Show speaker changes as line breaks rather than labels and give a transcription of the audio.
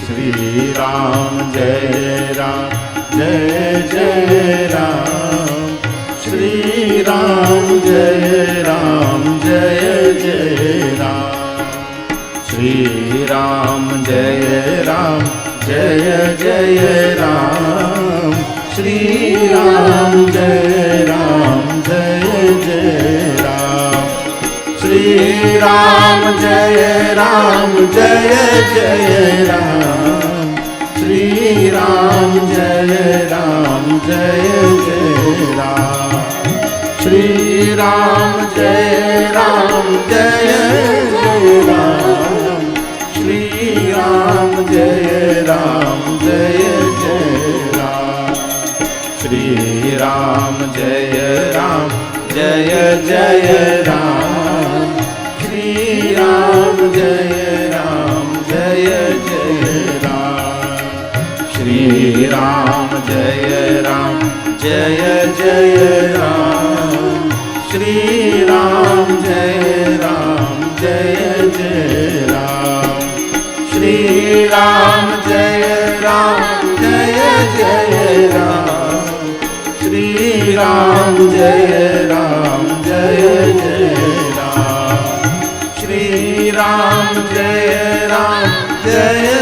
Shri Ram Jai Jai Ram, Shri Ram Jai Jai Ram, Shri Ram Jai Jai Ram, Shri Ram Jai Jai Ram, Shri Ram Jai Jai Ram, Shri Ram Jai Jai Ram, Shri Ram Jai Jai Ram, Shri Ram Jai Jai Ram, Shri Ram Jai Jai Ram, Shri Ram Jai Jai Ram, Shri Ram Jai Jai Ram, Shri Ram Jai Jai Ram, Shri Ram Jai Jai Ram, Shri Ram Jai Jai Ram, Shri Ram Jai Jai